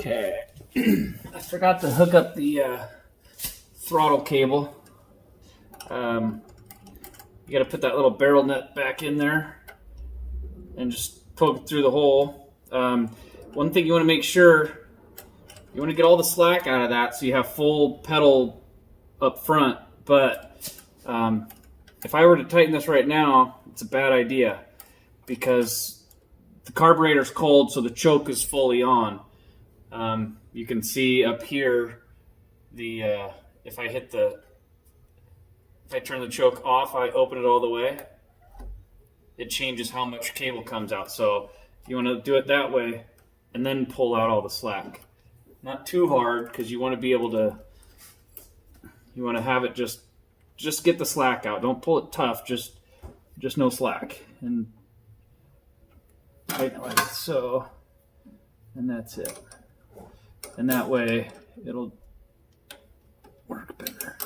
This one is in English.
Okay, I forgot to hook up the throttle cable. You got to put that little barrel nut back in there and just poke it through the hole. One thing you want to make sure, you want to get all the slack out of that so you have full pedal up front. But if I were to tighten this right now, it's a bad idea because the carburetor's cold, so the choke is fully on. You can see up here if I turn the choke off, I open it all the way, it changes how much cable comes out. So you want to do it that way and then pull out all the slack. Not too hard because you want to be able to, you want to have it just get the slack out. Don't pull it tough, just no slack. And tighten it like so, and that's it. And that way it'll work better.